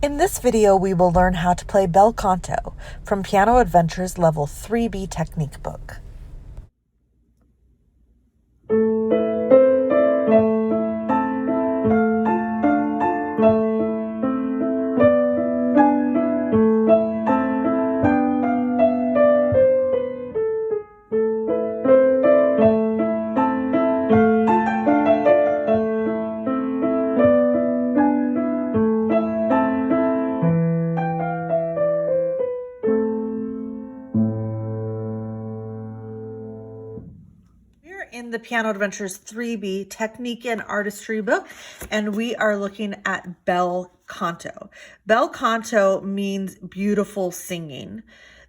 In this video, we will learn how to play Bel Canto from Piano Adventures Level 3B Technique Book. In the Piano Adventures 3B Technique and Artistry book, and we are looking at Bel Canto. Bel Canto means beautiful singing.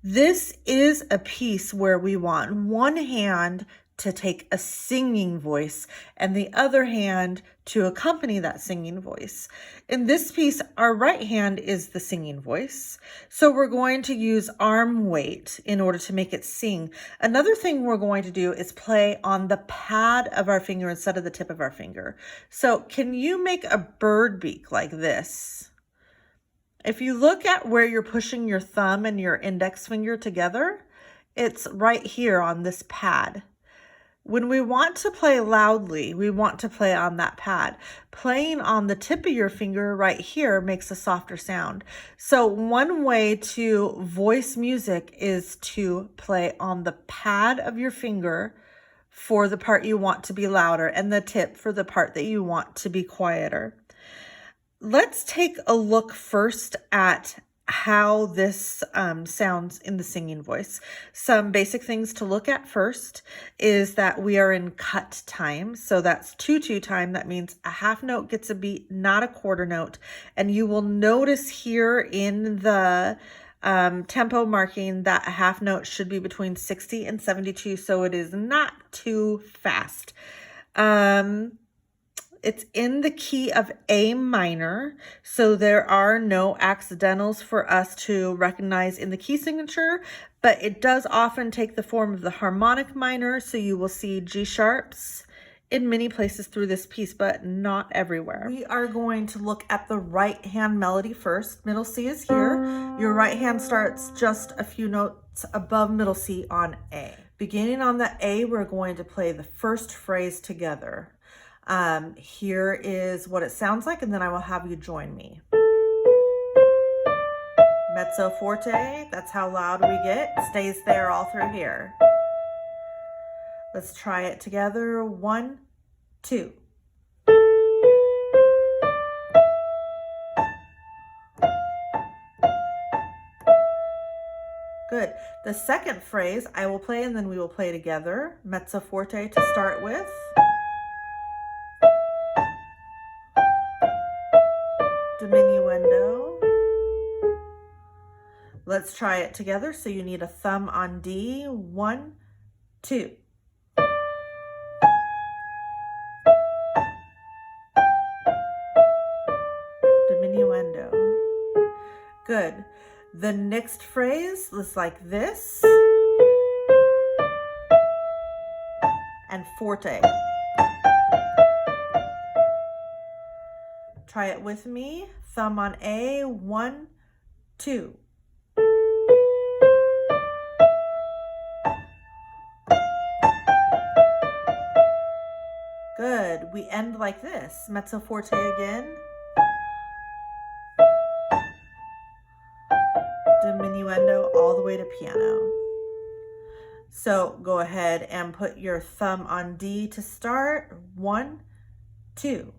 This is a piece where we want one hand to take a singing voice and the other hand to accompany that singing voice. In this piece, our right hand is the singing voice. So we're going to use arm weight in order to make it sing. Another thing we're going to do is play on the pad of our finger instead of the tip of our finger. So can you make a bird beak like this? If you look at where you're pushing your thumb and your index finger together, it's right here on this pad. When we want to play loudly, we want to play on that pad. Playing on the tip of your finger right here makes a softer sound. So one way to voice music is to play on the pad of your finger for the part you want to be louder and the tip for the part that you want to be quieter. Let's take a look first at how this sounds in the singing voice. Some basic things to look at first is that we are in cut time. So that's 2/2 time. That means a half note gets a beat, not a quarter note. And you will notice here in the tempo marking that a half note should be between 60 and 72. So it is not too fast. It's in the key of A minor, so there are no accidentals for us to recognize in the key signature, but it does often take the form of the harmonic minor, so you will see G sharps in many places through this piece, but not everywhere. We are going to look at the right hand melody first. Middle C is here. Your right hand starts just a few notes above middle C on A. Beginning on the A, we're going to play the first phrase together. Here is what it sounds like, and then I will have you join me. Mezzo forte, that's how loud we get. Stays there all through here. Let's try it together. 1, 2. Good. The second phrase I will play, and then we will play together. Mezzo forte to start with. Diminuendo. Let's try it together. So you need a thumb on D. 1, 2. Diminuendo. Good. The next phrase is like this. And forte. Try it with me. Thumb on A. 1, 2. Good. We end like this. Mezzo forte again. Diminuendo all the way to piano. So go ahead and put your thumb on D to start. 1, 2.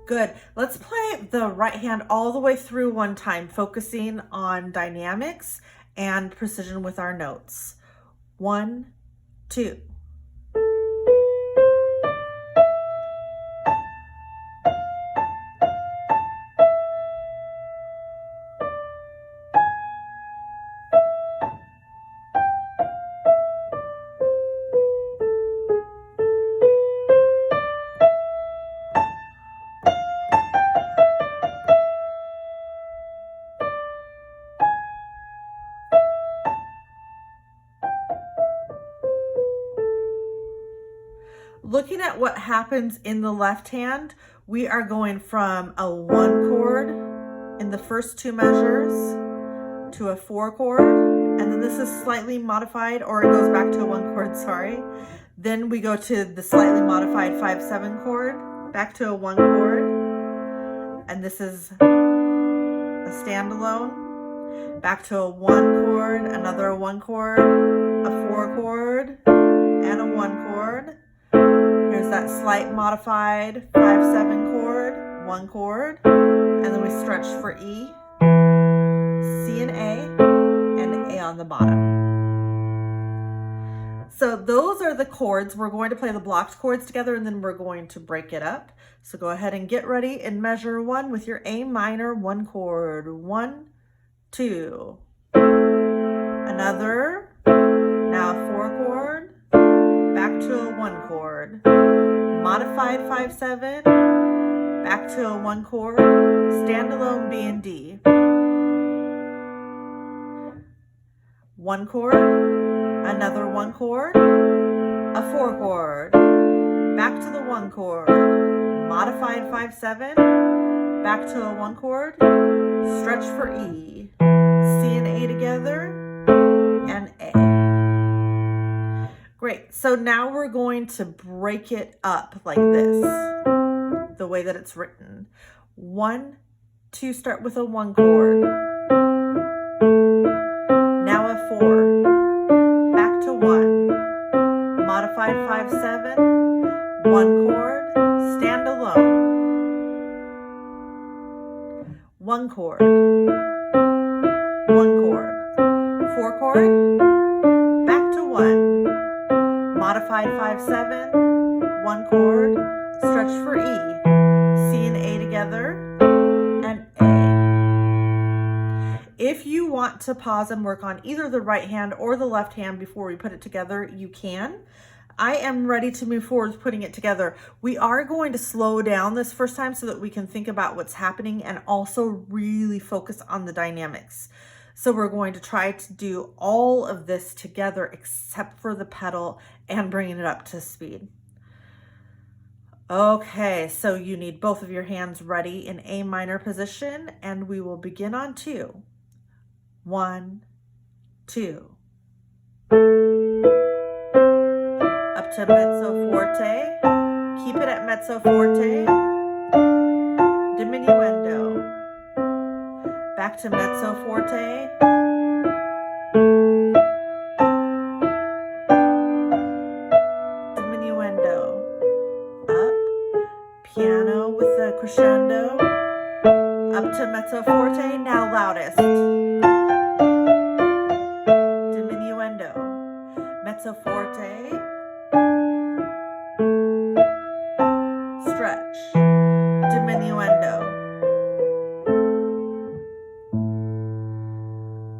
Good. Let's play the right hand all the way through one time, focusing on dynamics and precision with our notes. 1, 2. Looking at what happens in the left hand, we are going from a 1 chord in the first 2 measures to a 4 chord, and then this is slightly modified, or it goes back to a 1 chord, sorry. Then we go to the slightly modified 5/7 chord, back to a 1 chord, and this is a standalone, back to a 1 chord, another 1 chord, a 4 chord, and a 1 chord. Here's that slight modified 5/7 chord, 1 chord, and then we stretch for E, C and A on the bottom. So those are the chords. We're going to play the blocked chords together, and then we're going to break it up. So go ahead and get ready in measure 1 with your A minor 1 chord. 1, 2. Another. Now a 4 chord. Back to a 1 chord. Modified 5/7. Back to a 1 chord. Standalone B and D. 1 chord. Another 1 chord. A 4 chord. Back to the 1 chord. Modified 5/7. Back to a 1 chord. Stretch for E. C and A together. And A. Great. So now we're going to break it up like this, the way that it's written. 1, 2, start with a 1 chord. Now a 4. Back to 1. Modified 5/7. 1 chord. Standalone. 1 chord. 1 chord. 4 chord. Back to 1. Modified 5/7, 1 chord, stretch for E, C and A together, and A. If you want to pause and work on either the right hand or the left hand before we put it together, you can. I am ready to move forward with putting it together. We are going to slow down this first time so that we can think about what's happening and also really focus on the dynamics. So we're going to try to do all of this together except for the pedal and bringing it up to speed. Okay, so you need both of your hands ready in A minor position, and we will begin on 2. 1, 2. Up to mezzo forte. Keep it at mezzo forte. Diminuendo. Back to mezzo forte. Diminuendo. Up. Piano with the crescendo. Up to mezzo forte. Now loudest. Diminuendo. Mezzo forte. Stretch. Diminuendo.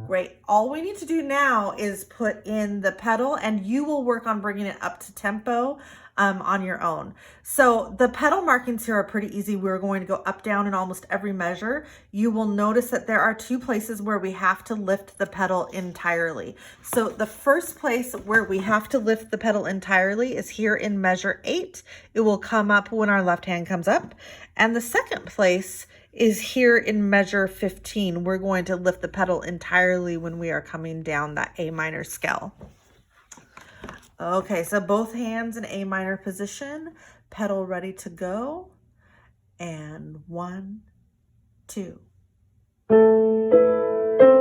Great. All we need to do now is put in the pedal, and you will work on bringing it up to tempo on your own. So the pedal markings here are pretty easy. We're going to go up, down in almost every measure. You will notice that there are 2 places where we have to lift the pedal entirely. So the first place where we have to lift the pedal entirely is here in measure 8. It will come up when our left hand comes up. And the second place is here in measure 15. We're going to lift the pedal entirely when we are coming down that A minor scale. Okay, so both hands in A minor position, pedal ready to go, and 1, 2.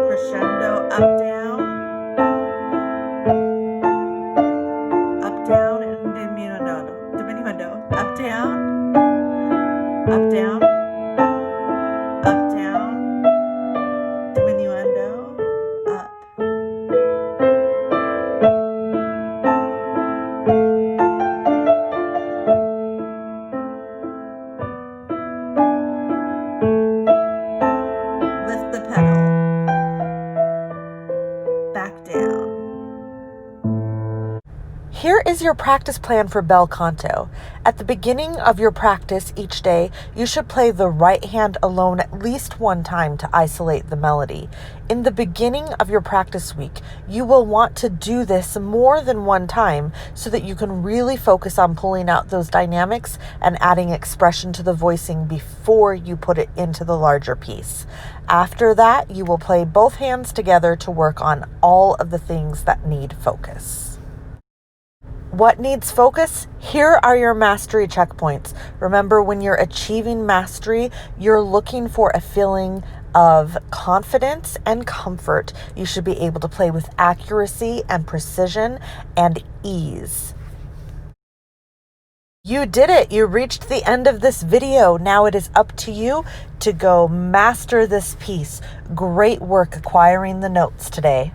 Crescendo, up, down, and diminuendo, up, down, up, down, up, down, diminuendo, up. Lift the pedal. Back down. Here is your practice plan for bel canto. At the beginning of your practice each day, you should play the right hand alone at least one time to isolate the melody. In the beginning of your practice week, you will want to do this more than one time so that you can really focus on pulling out those dynamics and adding expression to the voicing before you put it into the larger piece. After that, you will play both hands together to work on all of the things that need focus. What needs focus? Here are your mastery checkpoints. Remember, when you're achieving mastery, you're looking for a feeling of confidence and comfort. You should be able to play with accuracy and precision and ease. You did it. You reached the end of this video. Now it is up to you to go master this piece. Great work acquiring the notes today.